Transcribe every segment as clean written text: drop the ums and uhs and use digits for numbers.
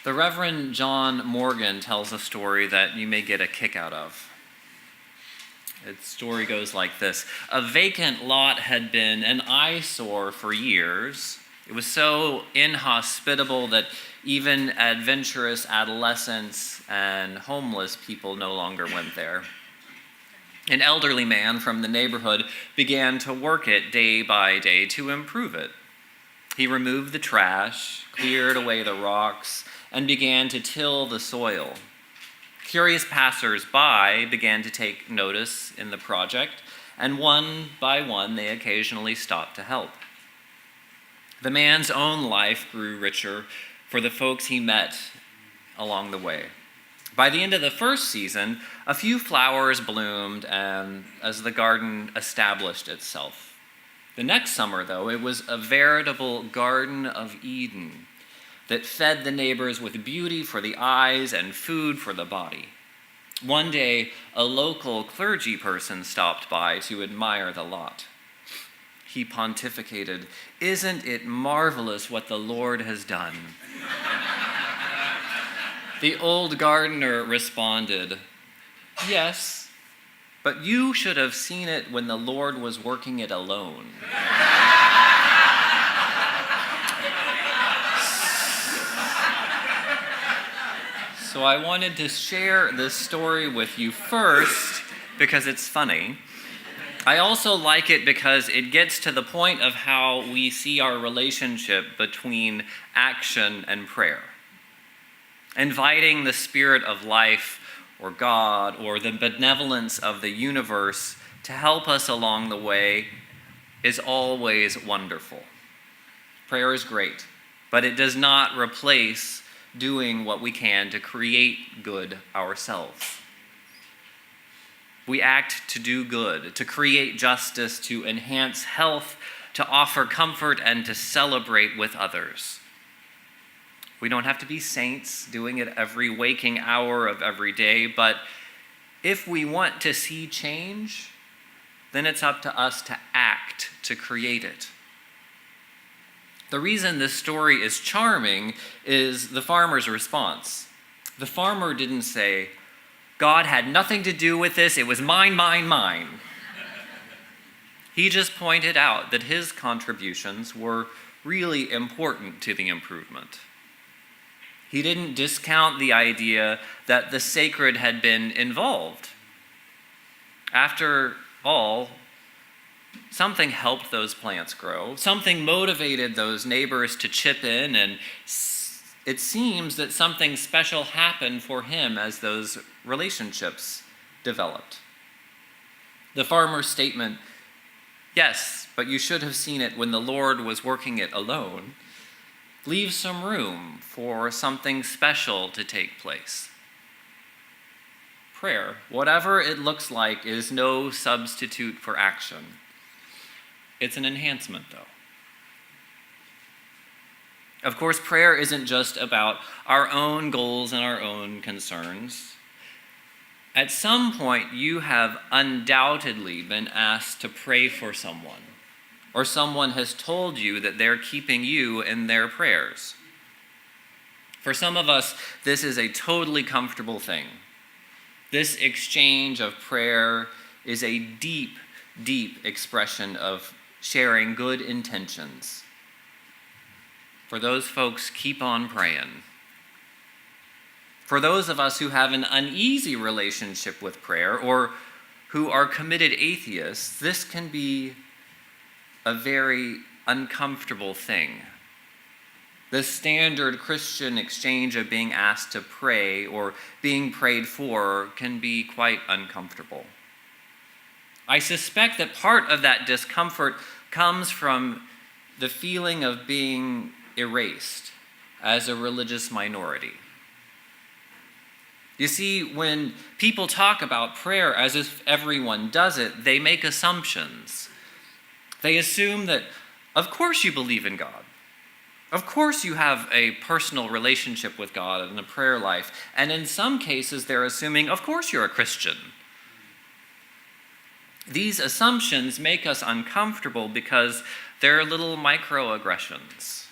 The Reverend John Morgan tells a story that you may get a kick out of. Its story goes like this. A vacant lot had been an eyesore for years. It was so inhospitable that even adventurous adolescents and homeless people no longer went there. An elderly man from the neighborhood began to work it day by day to improve it. He removed the trash, cleared away the rocks, and began to till the soil. Curious passers-by began to take notice in the project, and one by one they occasionally stopped to help. The man's own life grew richer for the folks he met along the way. By the end of the first season, a few flowers bloomed as the garden established itself. The next summer, though, it was a veritable Garden of Eden that fed the neighbors with beauty for the eyes and food for the body. One day, a local clergy person stopped by to admire the lot. He pontificated, "Isn't it marvelous what the Lord has done?" The old gardener responded, "Yes, but you should have seen it when the Lord was working it alone." So I wanted to share this story with you first because it's funny. I also like it because it gets to the point of how we see our relationship between action and prayer. Inviting the spirit of life or God or the benevolence of the universe to help us along the way is always wonderful. Prayer is great, but it does not replace doing what we can to create good ourselves. We act to do good, to create justice, to enhance health, to offer comfort, and to celebrate with others. We don't have to be saints doing it every waking hour of every day, but if we want to see change, then it's up to us to act to create it. The reason this story is charming is the farmer's response. The farmer didn't say, "God had nothing to do with this, it was mine, mine, mine." He just pointed out that his contributions were really important to the improvement. He didn't discount the idea that the sacred had been involved. After all, something helped those plants grow. Something motivated those neighbors to chip in, and it seems that something special happened for him as those relationships developed. The farmer's statement, "Yes, but you should have seen it when the Lord was working it alone," leaves some room for something special to take place. Prayer, whatever it looks like, is no substitute for action. It's an enhancement, though. Of course, prayer isn't just about our own goals and our own concerns. At some point, you have undoubtedly been asked to pray for someone, or someone has told you that they're keeping you in their prayers. For some of us, this is a totally comfortable thing. This exchange of prayer is a deep, deep expression of sharing good intentions. For those folks, keep on praying. For those of us who have an uneasy relationship with prayer or who are committed atheists, this can be a very uncomfortable thing. The standard Christian exchange of being asked to pray or being prayed for can be quite uncomfortable. I suspect that part of that discomfort comes from the feeling of being erased as a religious minority. You see, when people talk about prayer as if everyone does it, they make assumptions. They assume that, of course you believe in God. Of course you have a personal relationship with God and a prayer life. And in some cases, they're assuming, of course you're a Christian. These assumptions make us uncomfortable because they're little microaggressions.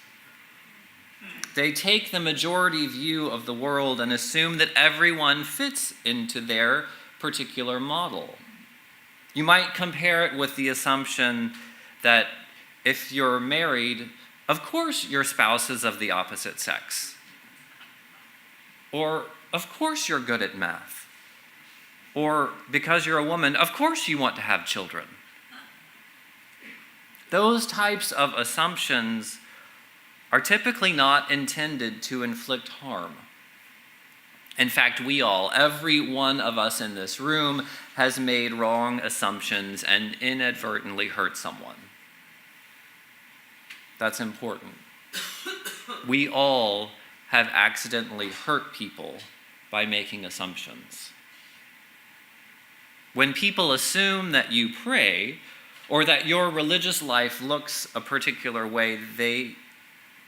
They take the majority view of the world and assume that everyone fits into their particular model. You might compare it with the assumption that if you're married, of course your spouse is of the opposite sex. Or, of course you're good at math. Or, because you're a woman, of course you want to have children. Those types of assumptions are typically not intended to inflict harm. In fact, every one of us in this room, has made wrong assumptions and inadvertently hurt someone. That's important. We all have accidentally hurt people by making assumptions. When people assume that you pray or that your religious life looks a particular way, they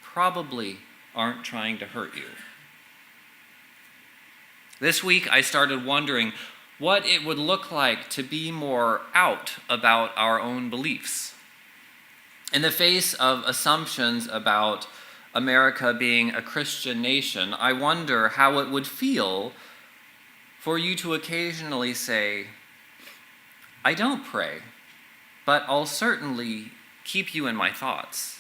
probably aren't trying to hurt you. This week, I started wondering what it would look like to be more out about our own beliefs. In the face of assumptions about America being a Christian nation, I wonder how it would feel for you to occasionally say, I don't pray, but I'll certainly keep you in my thoughts.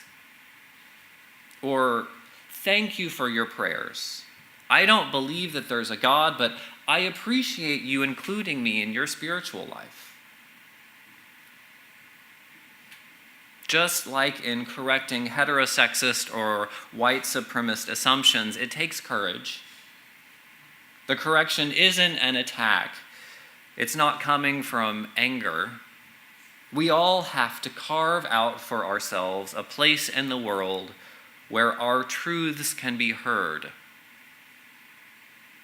Or, thank you for your prayers. I don't believe that there's a God, but I appreciate you including me in your spiritual life. Just like in correcting heterosexist or white supremacist assumptions, it takes courage. The correction isn't an attack. It's not coming from anger. We all have to carve out for ourselves a place in the world where our truths can be heard.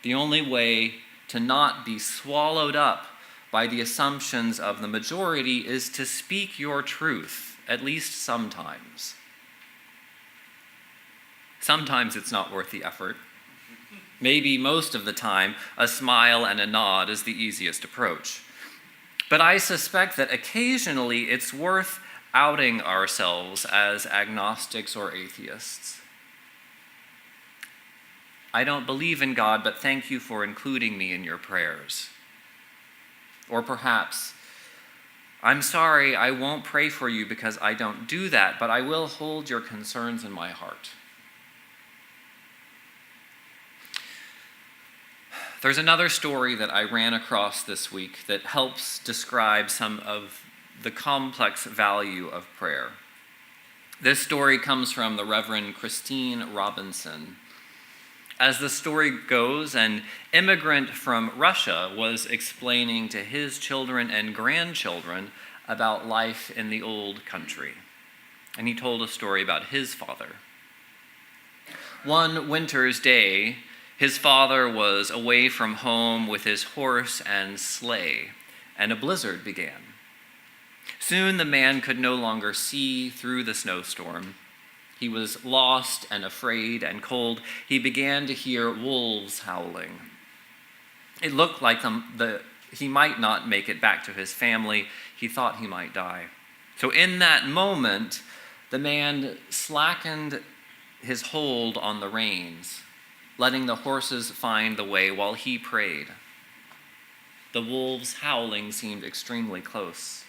The only way to not be swallowed up by the assumptions of the majority is to speak your truth, at least sometimes. Sometimes it's not worth the effort. Maybe most of the time, a smile and a nod is the easiest approach. But I suspect that occasionally it's worth outing ourselves as agnostics or atheists. I don't believe in God, but thank you for including me in your prayers. Or perhaps, I'm sorry, I won't pray for you because I don't do that, but I will hold your concerns in my heart. There's another story that I ran across this week that helps describe some of the complex value of prayer. This story comes from the Reverend Christine Robinson. As the story goes, an immigrant from Russia was explaining to his children and grandchildren about life in the old country. And he told a story about his father. One winter's day, his father was away from home with his horse and sleigh, and a blizzard began. Soon the man could no longer see through the snowstorm. He was lost and afraid and cold. He began to hear wolves howling. It looked like he might not make it back to his family. He thought he might die. So in that moment, the man slackened his hold on the reins, letting the horses find the way while he prayed. The wolves' howling seemed extremely close,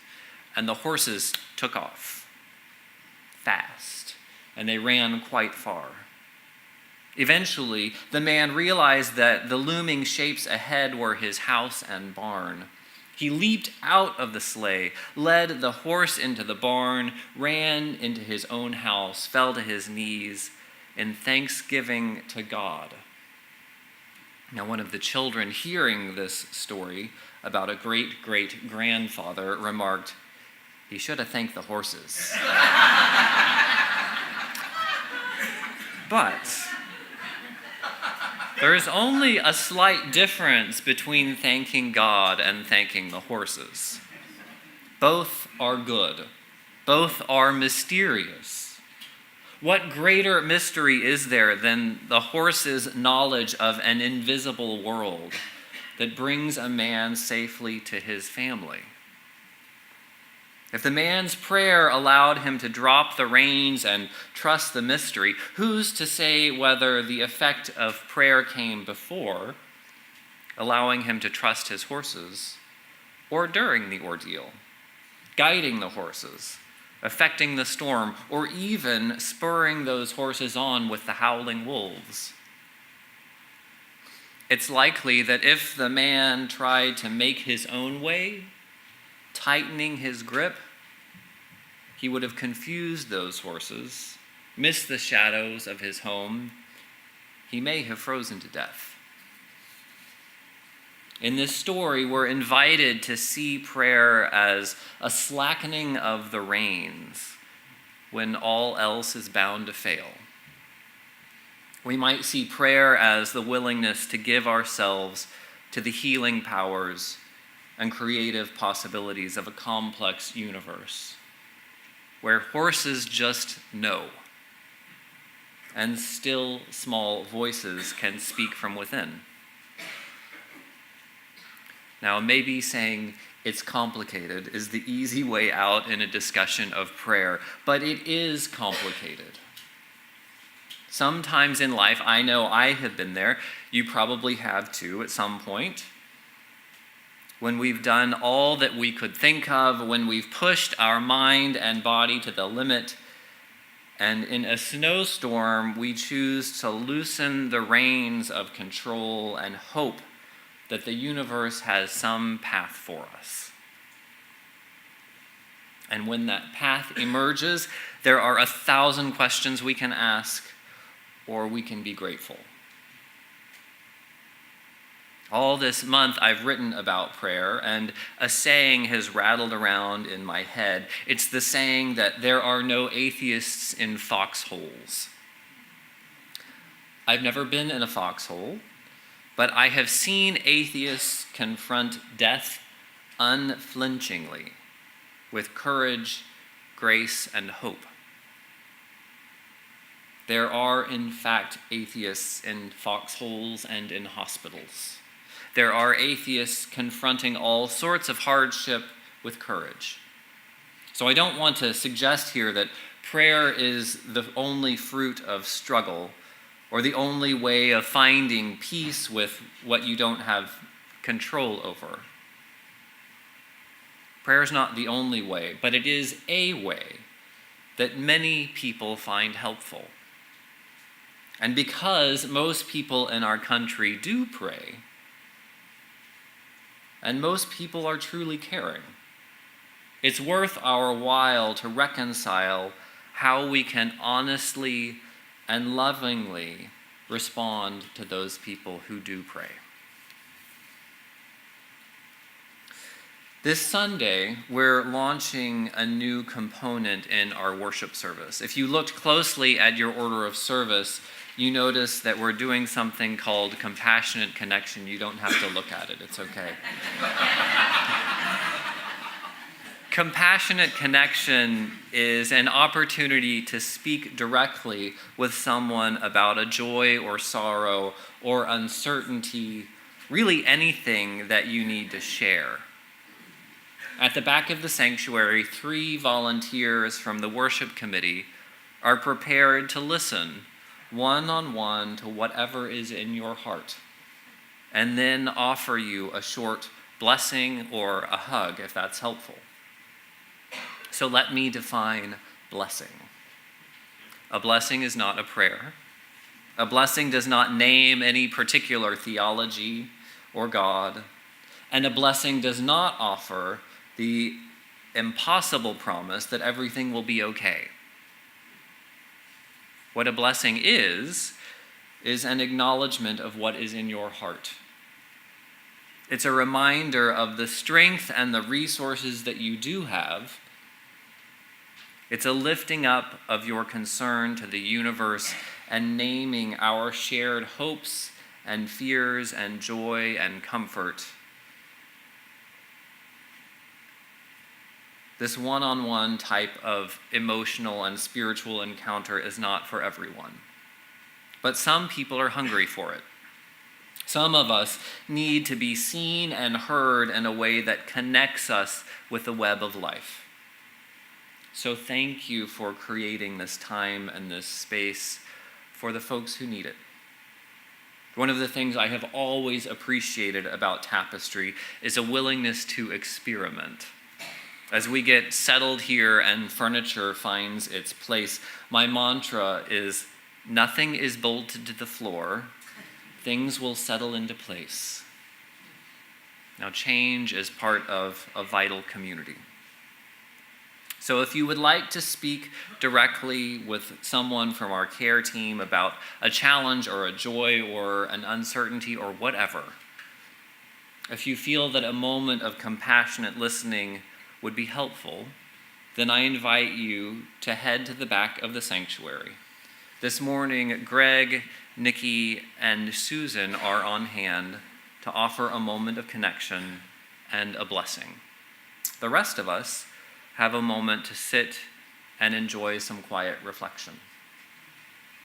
and the horses took off fast, and they ran quite far. Eventually, the man realized that the looming shapes ahead were his house and barn. He leaped out of the sleigh, led the horse into the barn, ran into his own house, fell to his knees in thanksgiving to God. Now, one of the children hearing this story about a great-great-grandfather remarked, "He should have thanked the horses." But there is only a slight difference between thanking God and thanking the horses. Both are good. Both are mysterious. What greater mystery is there than the horse's knowledge of an invisible world that brings a man safely to his family? If the man's prayer allowed him to drop the reins and trust the mystery, who's to say whether the effect of prayer came before, allowing him to trust his horses, or during the ordeal, guiding the horses, affecting the storm, or even spurring those horses on with the howling wolves? It's likely that if the man tried to make his own way, tightening his grip, he would have confused those horses, missed the shadows of his home. He may have frozen to death. In this story, we're invited to see prayer as a slackening of the reins when all else is bound to fail. We might see prayer as the willingness to give ourselves to the healing powers and creative possibilities of a complex universe, where horses just know, and still small voices can speak from within. Now, maybe saying it's complicated is the easy way out in a discussion of prayer, but it is complicated. Sometimes in life, I know I have been there, you probably have too at some point, when we've done all that we could think of, when we've pushed our mind and body to the limit, and in a snowstorm, we choose to loosen the reins of control and hope that the universe has some path for us. And when that path emerges, there are 1,000 questions we can ask, or we can be grateful. All this month I've written about prayer, and a saying has rattled around in my head. It's the saying that there are no atheists in foxholes. I've never been in a foxhole, but I have seen atheists confront death unflinchingly, with courage, grace, and hope. There are, in fact, atheists in foxholes and in hospitals. There are atheists confronting all sorts of hardship with courage. So I don't want to suggest here that prayer is the only fruit of struggle or the only way of finding peace with what you don't have control over. Prayer is not the only way, but it is a way that many people find helpful. And because most people in our country do pray, and most people are truly caring, it's worth our while to reconcile how we can honestly and lovingly respond to those people who do pray. This Sunday, we're launching a new component in our worship service. If you looked closely at your order of service, you notice that we're doing something called compassionate connection. You don't have to look at it, it's okay. Compassionate connection is an opportunity to speak directly with someone about a joy or sorrow or uncertainty, really anything that you need to share. At the back of the sanctuary, 3 volunteers from the worship committee are prepared to listen one-on-one to whatever is in your heart, and then offer you a short blessing or a hug if that's helpful. So let me define blessing. A blessing is not a prayer. A blessing does not name any particular theology or God, and a blessing does not offer the impossible promise that everything will be okay. What a blessing is an acknowledgement of what is in your heart. It's a reminder of the strength and the resources that you do have. It's a lifting up of your concern to the universe and naming our shared hopes and fears and joy and comfort. This one-on-one type of emotional and spiritual encounter is not for everyone. But some people are hungry for it. Some of us need to be seen and heard in a way that connects us with the web of life. So thank you for creating this time and this space for the folks who need it. One of the things I have always appreciated about Tapestry is a willingness to experiment. As we get settled here and furniture finds its place, my mantra is, nothing is bolted to the floor, things will settle into place. Now, change is part of a vital community. So if you would like to speak directly with someone from our care team about a challenge or a joy or an uncertainty or whatever, if you feel that a moment of compassionate listening would be helpful, then I invite you to head to the back of the sanctuary. This morning, Greg, Nikki, and Susan are on hand to offer a moment of connection and a blessing. The rest of us have a moment to sit and enjoy some quiet reflection.